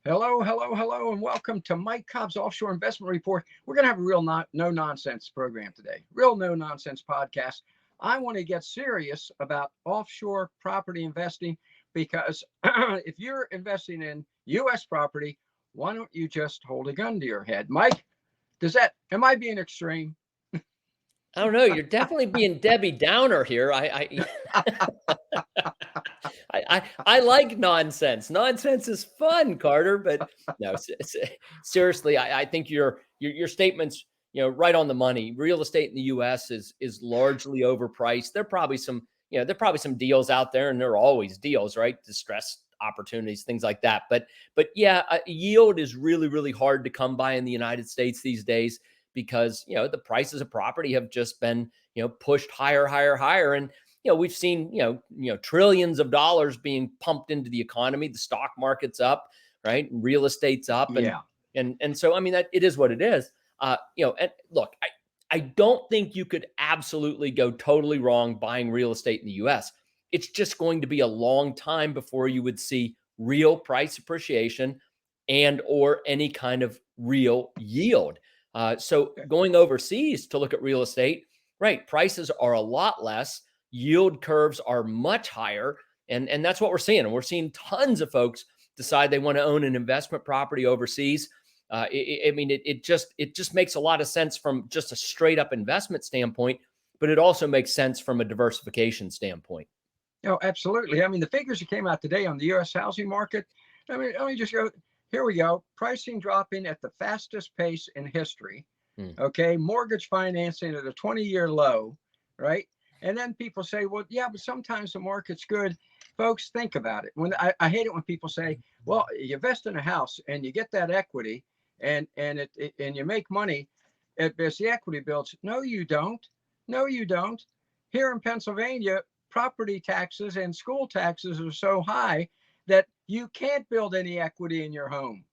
Hello, hello, hello, and welcome to Mike Cobb's Offshore Investment Report. We're going to have a real no nonsense program today, real no nonsense podcast. I want to get serious about offshore property investing because if you're investing in U.S. property, why don't you just hold a gun to your head? Mike, am I being extreme? I don't know. You're definitely being Debbie Downer here. I like nonsense. Nonsense is fun, Carter. But no, seriously, I think your statements, right on the money. Real estate in the U.S. is largely overpriced. There are probably some deals out there, and there are always deals, right? Distressed opportunities, things like that. But yeah, yield is really, really hard to come by in the United States these days because the prices of property have just been pushed higher, higher, higher, and we've seen trillions of dollars being pumped into the economy. The stock market's up, right? And real estate's up, Yeah. and so I mean that it is what it is. And look, I don't think you could absolutely go totally wrong buying real estate in the U.S. It's just going to be a long time before you would see real price appreciation and or any kind of real yield. So going overseas to look at real estate, right? Prices are a lot less. Yield curves are much higher. And that's what we're seeing. And we're seeing tons of folks decide they want to own an investment property overseas. It just makes a lot of sense from just a straight up investment standpoint, but it also makes sense from a diversification standpoint. Oh, absolutely. I mean, the figures that came out today on the U.S. housing market, I mean, let me just go. Here we go. Pricing dropping at the fastest pace in history. Okay. Mortgage financing at a 20-year low, right? And then people say, well, yeah, but sometimes the market's good. Folks, think about it. I hate it when people say, well, you invest in a house and you get that equity and you make money as the equity builds. No, you don't. No, you don't. Here in Pennsylvania, property taxes and school taxes are so high that you can't build any equity in your home.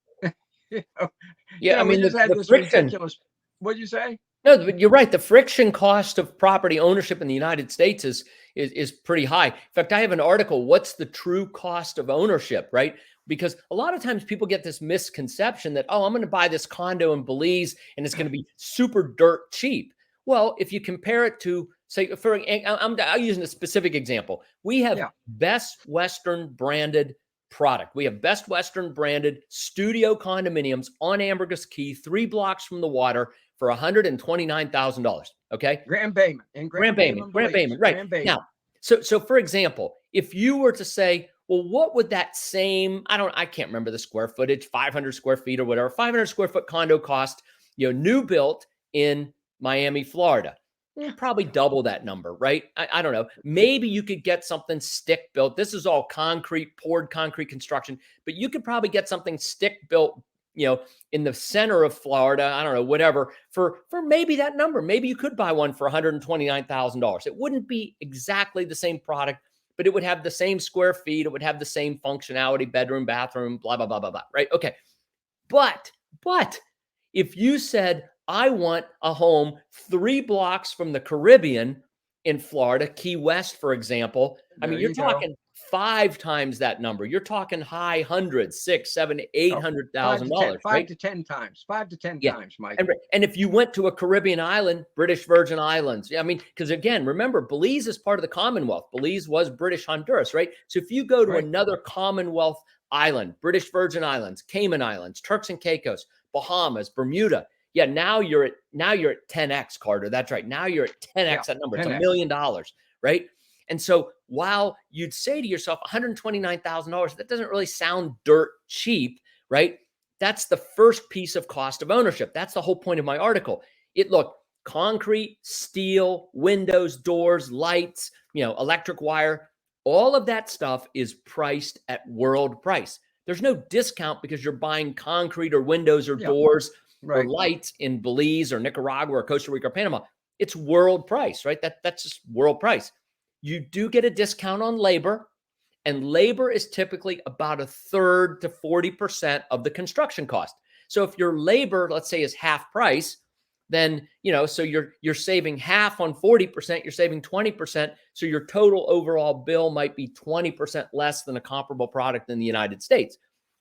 Yeah, I We mean just had the this friction. ridiculous. What'd you say? No, but you're right. The friction cost of property ownership in the United States is pretty high. In fact, I have an article, What's the True Cost of Ownership, right? Because a lot of times people get this misconception that, oh, I'm going to buy this condo in Belize and it's going to be super dirt cheap. Well, if you compare it to, say, I'm using a specific example. We have Best Western branded product. We have Best Western branded studio condominiums on Ambergris Key, 3 blocks from the water for $129,000. Okay. Grand Bayman. Grand Bayman. Right. Grand Bayman. Now, so for example, if you were to say, well, what would that same, I can't remember the square footage, 500 square feet or whatever, 500 square foot condo cost, new built in Miami, Florida? Probably double that number, right? I don't know. Maybe you could get something stick built. This is all concrete, poured concrete construction, but you could probably get something stick built, in the center of Florida, I don't know, whatever, for maybe that number. Maybe you could buy one for $129,000. It wouldn't be exactly the same product, but it would have the same square feet. It would have the same functionality, bedroom, bathroom, blah, blah, blah, blah, blah, right? Okay. But if you said, I want a home 3 blocks from the Caribbean in Florida, Key West, for example, you're talking 5 times that number. You're talking high hundreds, $600,000, $700,000, $800,000, right? 5 to 10 times, Mike. And if you went to a Caribbean island, British Virgin Islands, because again, remember, Belize is part of the Commonwealth. Belize was British Honduras, right? So if you go to another Commonwealth island, British Virgin Islands, Cayman Islands, Turks and Caicos, Bahamas, Bermuda, yeah, now you're at 10x, Carter. That's right. Now you're at 10x that number. It's $1 million, right? And so while you'd say to yourself, $129,000, that doesn't really sound dirt cheap, right? That's the first piece of cost of ownership. That's the whole point of my article. Concrete, steel, windows, doors, lights, electric wire, all of that stuff is priced at world price. There's no discount because you're buying concrete or windows or doors or lights in Belize or Nicaragua or Costa Rica or Panama. It's world price, right? That's just world price. You do get a discount on labor, and labor is typically about 1/3 to 40% of the construction cost. So if your labor, let's say, is half price, then, so you're saving half on 40%, you're saving 20%. So your total overall bill might be 20% less than a comparable product in the United States.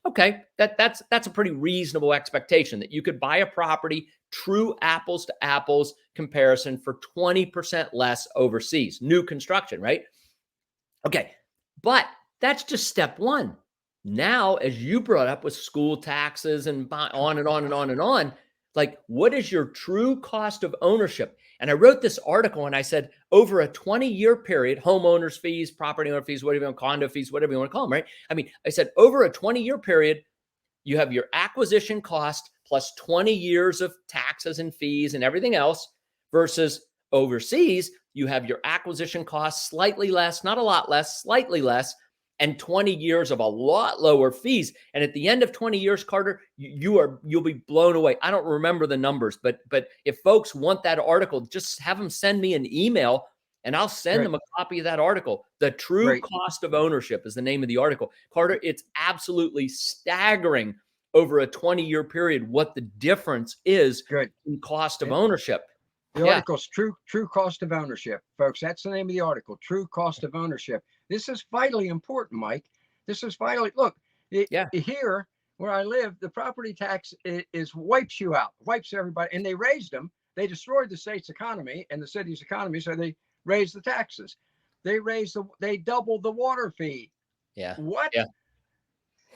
Okay, that's a pretty reasonable expectation that you could buy a property, true apples to apples comparison, for 20% less overseas, new construction, right? Okay, but that's just step one. Now, as you brought up with school taxes and on and on and on and on, like, what is your true cost of ownership? And I wrote this article and I said, over a 20-year period, homeowners fees, property owner fees, whatever you want, condo fees, whatever you want to call them, right? I mean, I said, over a 20-year period, you have your acquisition cost plus 20 years of taxes and fees and everything else, versus overseas, you have your acquisition costs slightly less, not a lot less, slightly less, and 20 years of a lot lower fees. And at the end of 20 years, Carter, you'll be blown away. I don't remember the numbers, but if folks want that article, just have them send me an email and I'll send them a copy of that article. The True Cost of Ownership is the name of the article. Carter, it's absolutely staggering over a 20-year period what the difference is in cost of ownership. The article's True Cost of Ownership, folks. That's the name of the article, True Cost of Ownership. This is vitally important, Mike. This is vitally, look, here where I live, the property tax is wipes you out, wipes everybody. And they raised them. They destroyed the state's economy and the city's economy, so they raised the taxes. They doubled the water fee. Yeah. What? Yeah.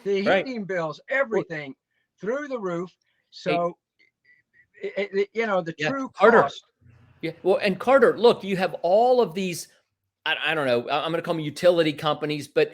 The heating bills, everything through the roof. So, the true cost. Yeah. Well, and Carter, look, you have all of these, I don't know, I'm going to call them utility companies, but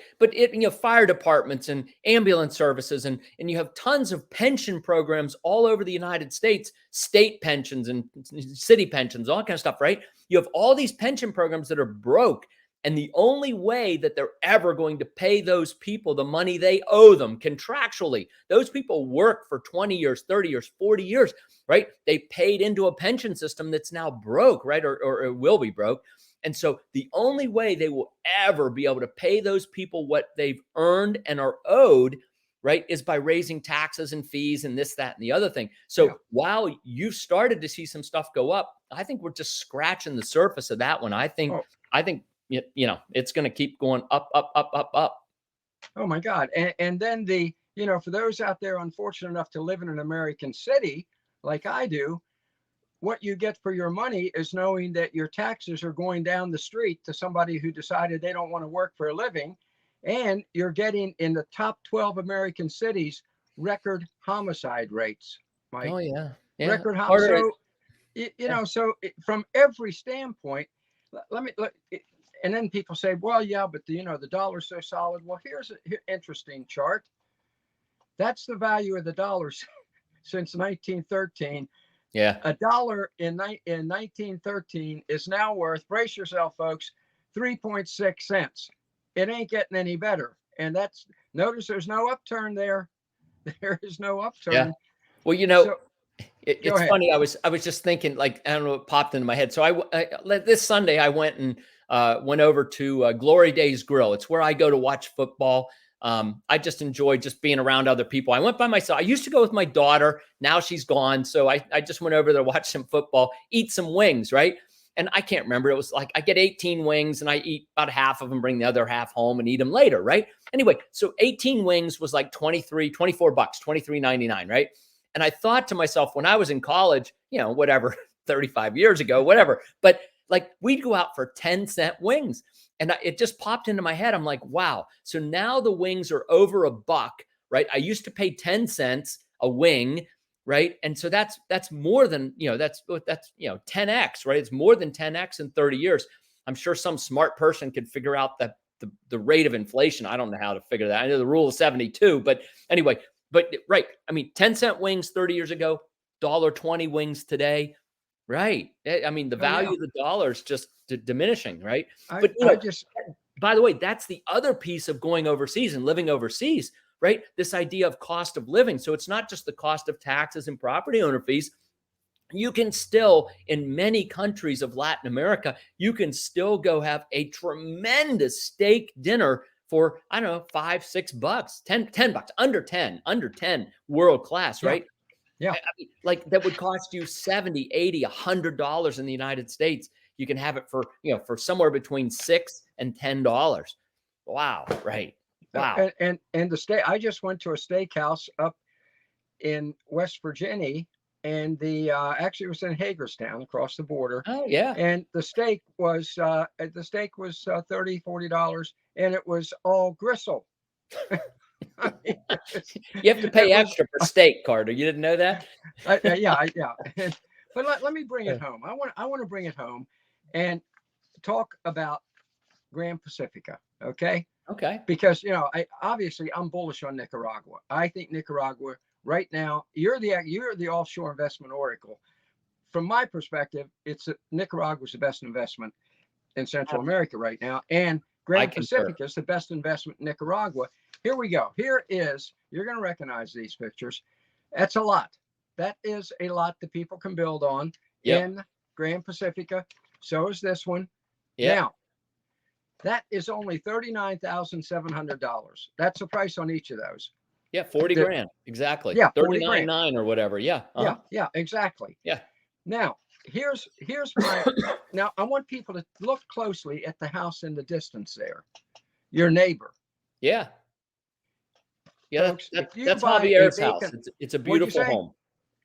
fire departments and ambulance services, and you have tons of pension programs all over the United States, state pensions and city pensions, all that kind of stuff, right? You have all these pension programs that are broke. And the only way that they're ever going to pay those people the money they owe them contractually, those people work for 20 years, 30 years, 40 years, right? They paid into a pension system that's now broke, right? Or it will be broke. And so the only way they will ever be able to pay those people what they've earned and are owed, right, is by raising taxes and fees and this, that, and the other thing. So while you've started to see some stuff go up, I think we're just scratching the surface of that one. I think it's going to keep going up, up, up, up, up. Oh my God. And then for those out there unfortunate enough to live in an American city like I do, what you get for your money is knowing that your taxes are going down the street to somebody who decided they don't want to work for a living. And you're getting, in the top 12 American cities, record homicide rates, Mike. Oh yeah. Record homicide. So, so from every standpoint, and then people say, well, yeah, but the dollar's so solid. Well, here's an interesting chart. That's the value of the dollar since 1913. Yeah. A dollar in 1913 is now worth, brace yourself, folks, 3.6 cents. It ain't getting any better. And notice there's no upturn there. There is no upturn. Yeah. Well, it's funny. I was just thinking, like, I don't know what popped into my head. So this Sunday I went over to Glory Days Grill. It's where I go to watch football. I just enjoy just being around other people. I went by myself. I used to go with my daughter. Now she's gone. So I just went over there, watch some football, eat some wings, right? And I can't remember. It was like I get 18 wings and I eat about half of them, bring the other half home and eat them later, right? Anyway, so 18 wings was like $24, $23.99, right? And I thought to myself, when I was in college, whatever, 35 years ago, whatever, but like we'd go out for 10-cent wings. And it just popped into my head. I'm like, wow. So now the wings are over $1, right? I used to pay 10 cents a wing, right? And so that's more than, that's 10x, right? It's more than 10x in 30 years. I'm sure some smart person could figure out the rate of inflation. I don't know how to figure that. I know the rule of 72, but anyway, right. I mean, 10-cent wings 30 years ago, $1.20 wings today. Right. I mean, the value of the dollar is just diminishing, right? By the way, that's the other piece of going overseas and living overseas, right? This idea of cost of living. So it's not just the cost of taxes and property owner fees. You can still, in many countries of Latin America, you can still go have a tremendous steak dinner for, I don't know, $5, $6, $10, under 10, world class, right? Yeah. I mean, like that would cost you $70, $80, $100 in the United States. You can have it for somewhere between $6 and $10. Wow. Right. Wow. And the steak. I just went to a steakhouse up in West Virginia, and the actually it was in Hagerstown across the border. Oh yeah. And the steak was $30-$40, and it was all gristle. I mean, You have to pay extra for steak, Carter. You didn't know that? yeah. But let me bring it home. I want to bring it home and talk about Grand Pacifica. Okay. Okay. Because obviously I'm bullish on Nicaragua. I think Nicaragua right now, you're the offshore investment oracle. From my perspective, Nicaragua's the best investment in Central America right now, and Grand Pacifica is the best investment in Nicaragua. Here we go. You're going to recognize these pictures. That's a lot. That is a lot that people can build on in Grand Pacifica. So is this one. Yep. Now, that is only $39,700. That's the price on each of those. Yeah, 40 grand. Exactly. Yeah, 39.9 or whatever. Yeah. Yeah, exactly. Yeah. Now, here's my now I want people to look closely at the house in the distance there. Your neighbor. Yeah. Yeah, Folks, that's Javier's house. It's a beautiful home.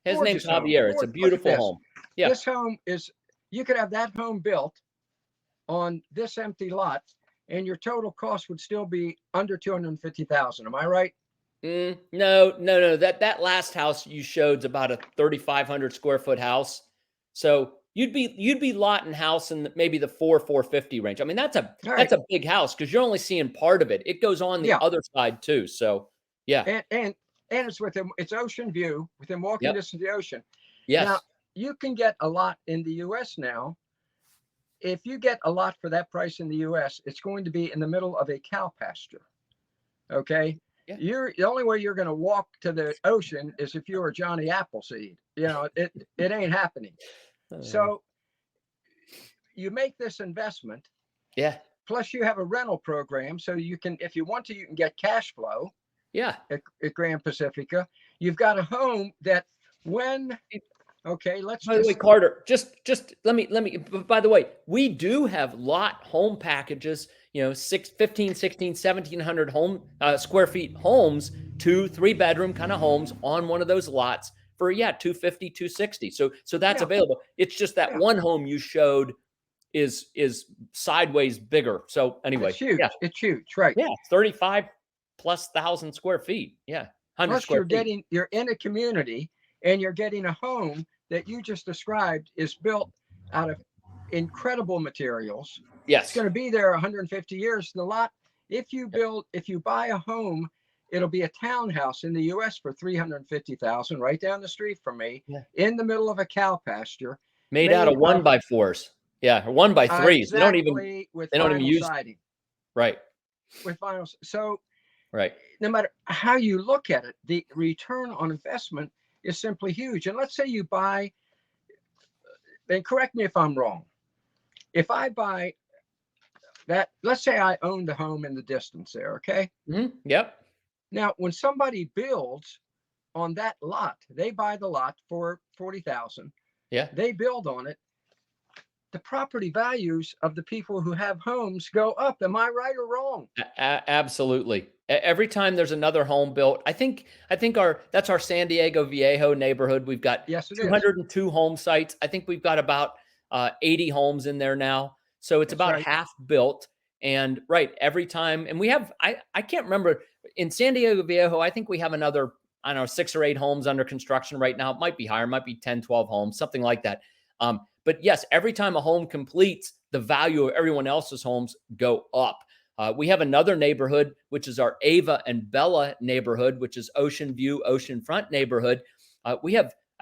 His Gorgeous name's Javier. home. It's a beautiful home. Yeah. This home is, you could have that home built on this empty lot, and your total cost would still be under $250,000. Am I right? No. That last house you showed is about a 3,500 square foot house. So you'd be lot and house in maybe the 450 range. I mean, that's a big house because you're only seeing part of it. It goes on the other side too. So yeah. And it's ocean view within walking distance of the ocean. Yes. Now you can get a lot in the US now. If you get a lot for that price in the US, it's going to be in the middle of a cow pasture. Okay. Yeah. The only way you're going to walk to the ocean is if you're Johnny Appleseed. It ain't happening. So you make this investment. Yeah. Plus you have a rental program, so you can, if you want to, you can get cash flow. Yeah. At Grand Pacifica, you've got a home that okay, let's. By the way, Carter, just let me. By the way, we do have lot home packages. 15, 16, 1,700 square feet homes, 2-3 bedroom kind of homes on one of those lots for $250, $260. So that's available. It's just that one home you showed is sideways bigger. So anyway, it's huge. It's huge, right? Yeah, 35,000+ square feet. Yeah, 100 Plus square feet. You're in a community, and you're getting a home that you just described is built out of incredible materials. Yes. It's going to be there 150 years. The lot, if you buy a home, it'll be a townhouse in the US for $350,000 right down the street from me, in the middle of a cow pasture. Made out of 1x4s. Yeah, or 1x3s. Exactly, they don't even use siding. Right. With vinyl. So right. No matter how you look at it, the return on investment is simply huge. And let's say you buy, and correct me if I'm wrong. If I buy that, let's say I own the home in the distance there, okay? Mm-hmm. Yep. Now, when somebody builds on that lot, they buy the lot for $40,000. Yeah. They build on it. The property values of the people who have homes go up. Am I right or wrong? Absolutely. Every time there's another home built, I think that's our San Diego Viejo neighborhood. We've got 202 home sites. I think we've got about 80 homes in there now. So it's about half built. And every time, and we have, I can't remember, in San Diego Viejo, I think we have another, 6 or 8 homes under construction right now. It might be higher, it might be 10, 12 homes, something like that. But yes, every time a home completes, the value of everyone else's homes go up. We have another neighborhood, which is our Ava and Bella neighborhood, which is Ocean View, Oceanfront neighborhood. I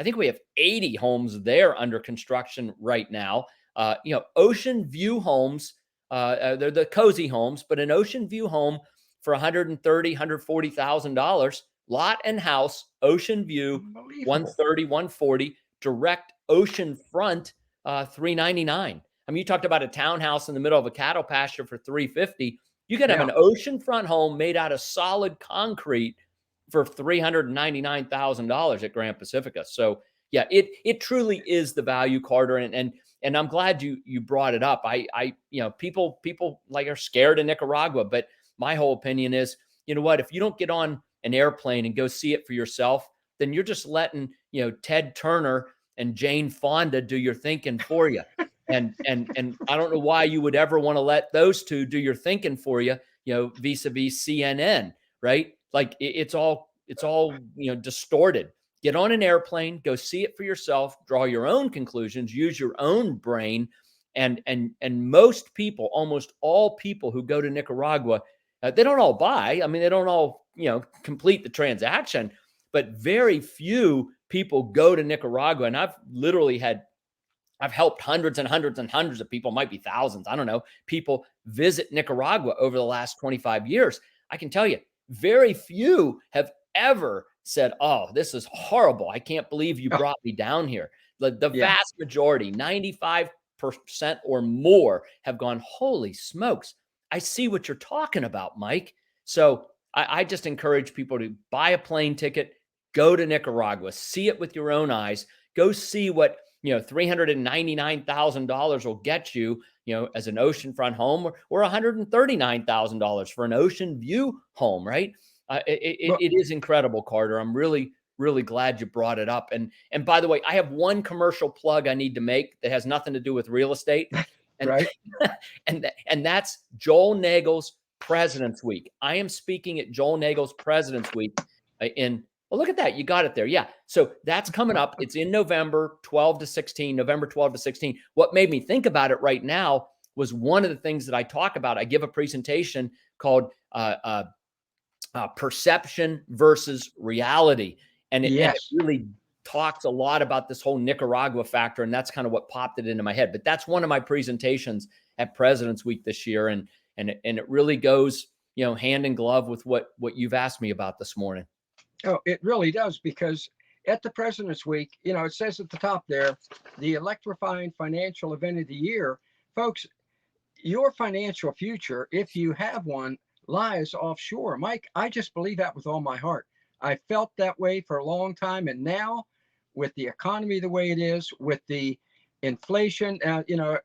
think we have 80 homes there under construction right now. Ocean View homes, they're the cozy homes, but an Ocean View home for $130,000, $140,000, lot and house, Ocean View, 130, 140, direct oceanfront, $399. I mean, you talked about a townhouse in the middle of a cattle pasture for $350. You could have an oceanfront home made out of solid concrete for $399,000 at Grand Pacifica. So yeah, it truly is the value, Carter, and I'm glad you brought it up. People like are scared of Nicaragua, but my whole opinion is, you know what, if you don't get on an airplane and go see it for yourself, then you're just letting, Ted Turner and Jane Fonda do your thinking for you. And I don't know why you would ever want to let those two do your thinking for you, vis-a-vis CNN, right? Like it's all distorted. Get on an airplane, go see it for yourself, draw your own conclusions, use your own brain. And most people, almost all people who go to Nicaragua, they don't all buy. I mean, they don't all, complete the transaction, but very few people go to Nicaragua. And I've helped hundreds and hundreds and hundreds of people, might be thousands, I don't know, people visit Nicaragua over the last 25 years. I can tell you, very few have ever said, oh, this is horrible. I can't believe you brought me down here. The vast majority, 95% or more, have gone, holy smokes, I see what you're talking about, Mike. So I just encourage people to buy a plane ticket, go to Nicaragua, see it with your own eyes, go see what, $399,000 will get you, as an oceanfront home, or $139,000 for an ocean view home, right? It is incredible, Carter. I'm really, really glad you brought it up. And by the way, I have one commercial plug I need to make that has nothing to do with real estate. And, right. and that's Joel Nagel's President's Week. I am speaking at Joel Nagel's President's Week well, look at that. You got it there. Yeah. So that's coming up. It's in November 12 to 16. What made me think about it right now was one of the things that I talk about. I give a presentation called Perception versus Reality. And it really talks a lot about this whole Nicaragua factor. And that's kind of what popped it into my head. But that's one of my presentations at President's Week this year. And it really goes, hand in glove with what you've asked me about this morning. Oh, it really does, because at the President's Week, it says at the top there, the electrifying financial event of the year. Folks, your financial future, if you have one, lies offshore. Mike, I just believe that with all my heart. I felt that way for a long time. And now with the economy the way it is, with the inflation,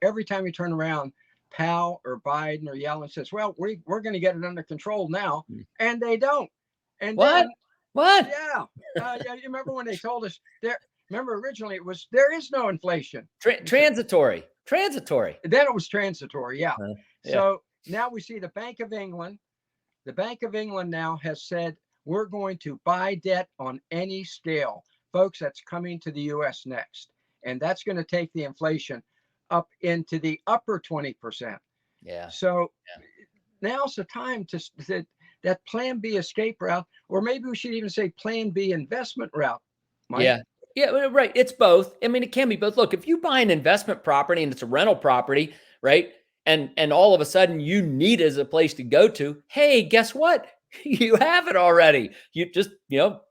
every time you turn around, Powell or Biden or Yellen says, well, we're going to get it under control now. And they don't. And what? Then, what? Yeah. You remember when they told us there? Remember originally it was there is no inflation. Transitory. Then it was transitory. Yeah. So now we see the Bank of England. The Bank of England now has said we're going to buy debt on any scale. Folks, that's coming to the U.S. next. And that's going to take the inflation up into the upper 20%. Yeah. So now's the time to that plan B escape route, or maybe we should even say plan B investment route. Mike? Yeah, right. It's both. I mean, it can be both. Look, if you buy an investment property and it's a rental property, right? And all of a sudden you need it as a place to go to, hey, guess what? You have it already. You just,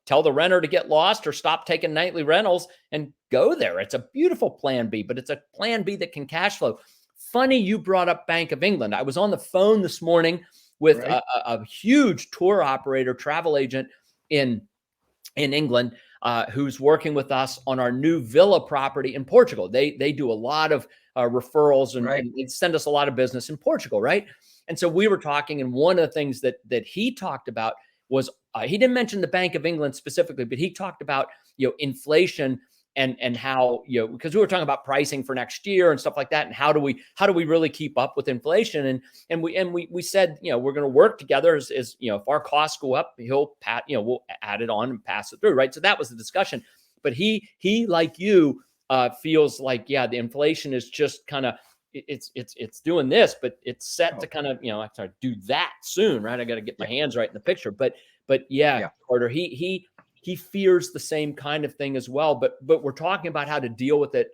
tell the renter to get lost or stop taking nightly rentals and go there. It's a beautiful plan B, but it's a plan B that can cash flow. Funny you brought up Bank of England. I was on the phone this morning with a huge tour operator, travel agent in England, who's working with us on our new villa property in Portugal. They do a lot of referrals and they send us a lot of business in Portugal, right? And so we were talking, and one of the things that he talked about was he didn't mention the Bank of England specifically, but he talked about inflation and how because we were talking about pricing for next year and stuff like that, and how do we really keep up with inflation? And we said we're going to work together as if our costs go up, we'll add it on and pass it through, right? So that was the discussion. But he like you feels like the inflation is just kind of it's doing this, but it's set to kind of I have to do that soon, right? I got to get my hands right in the picture, but Carter, he fears the same kind of thing as well, but we're talking about how to deal with it,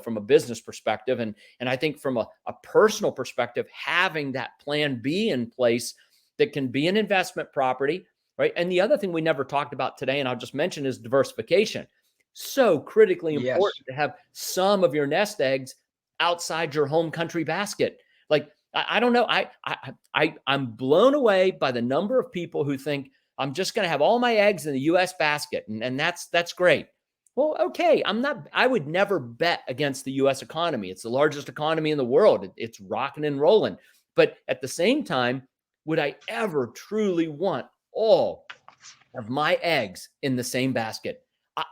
from a business perspective. And I think from a personal perspective, having that plan B in place that can be an investment property, right? And the other thing we never talked about today, and I'll just mention, is diversification. So critically important to have some of your nest eggs outside your home country basket. Like, I don't know. I'm blown away by the number of people who think I'm just going to have all my eggs in the U.S. basket. And that's great. Well, okay. I would never bet against the U.S. economy. It's the largest economy in the world. It's rocking and rolling. But at the same time, would I ever truly want all of my eggs in the same basket.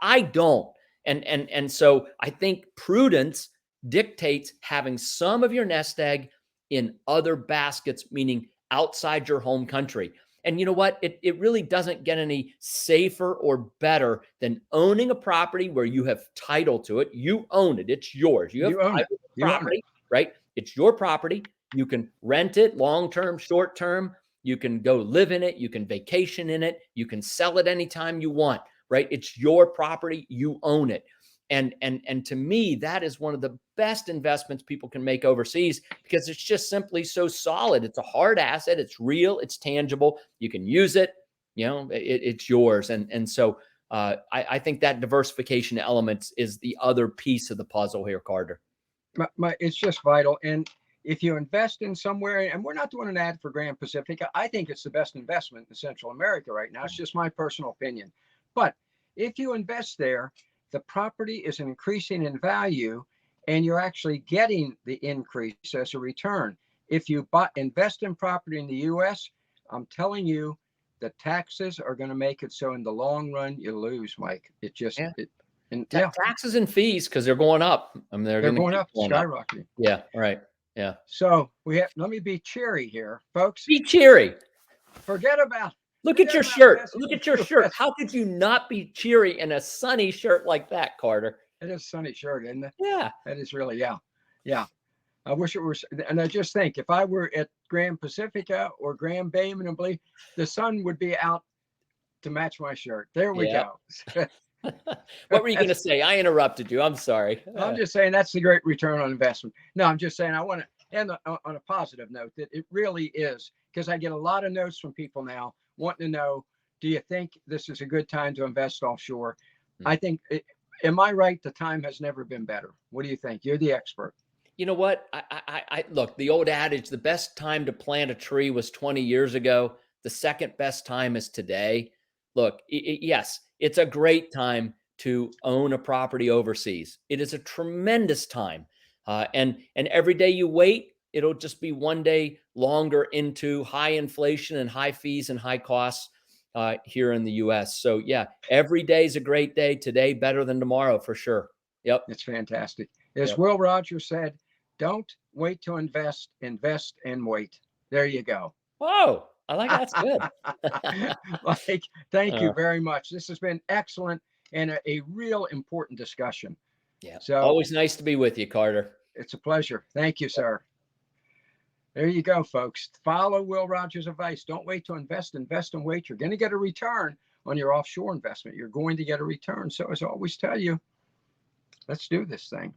I don't. And so I think prudence dictates having some of your nest egg in other baskets, meaning outside your home country. And you know what? It really doesn't get any safer or better than owning a property where you have title to it. You own it. It's yours. You have You own title it. to the You own it. property, right? It's your property. You can rent it long-term, short-term. You can go live in it. You can vacation in it. You can sell it anytime you want, right? It's your property. You own it. And to me, that is one of the best investments people can make overseas because it's just simply so solid. It's a hard asset. It's real. It's tangible. You can use it. You know, it's yours. And so I think that diversification element is the other piece of the puzzle here, Carter. It's just vital. And if you invest in somewhere, and we're not doing an ad for Grand Pacific, I think it's the best investment in Central America right now. It's just my personal opinion. But if you invest there, the property is increasing in value and you're actually getting the increase as a return. If you invest in property in the US, I'm telling you, the taxes are going to make it so in the long run you lose, Mike. It just taxes and fees, because they're going up. I mean, they're going up, skyrocketing. Yeah, right. Yeah. So let me be cheery here, folks. Be cheery. Forget about Look at your shirt. Look at your shirt. How could you not be cheery in a sunny shirt like that, Carter? It is a sunny shirt, isn't it? Yeah. That is really, yeah. I wish it were. And I just think if I were at Grand Pacifica or Grand Bayman and believe the sun would be out to match my shirt. There we go. What were you going to say? I interrupted you. I'm sorry. I'm just saying that's the great return on investment. No, I'm just saying I want to end on a positive note that it really is, because I get a lot of notes from people now wanting to know, do you think this is a good time to invest offshore? I think, am I right? The time has never been better. What do you think? You're the expert. You know what? I look, the old adage, the best time to plant a tree was 20 years ago. The second best time is today. Look, yes, it's a great time to own a property overseas. It is a tremendous time. And every day you wait, it'll just be one day longer into high inflation and high fees and high costs here in the US. So yeah, every day is a great day. Today better than tomorrow for sure. Yep. It's fantastic. As Will Rogers said, don't wait to invest, invest and wait. There you go. Whoa, I like that's good. Mike, thank you very much. This has been excellent and a real important discussion. Yeah. So always nice to be with you, Carter. It's a pleasure. Thank you, sir. There you go, folks. Follow Will Rogers' advice. Don't wait to invest, invest and wait. You're going to get a return on your offshore investment. You're going to get a return. So as I always tell you, let's do this thing.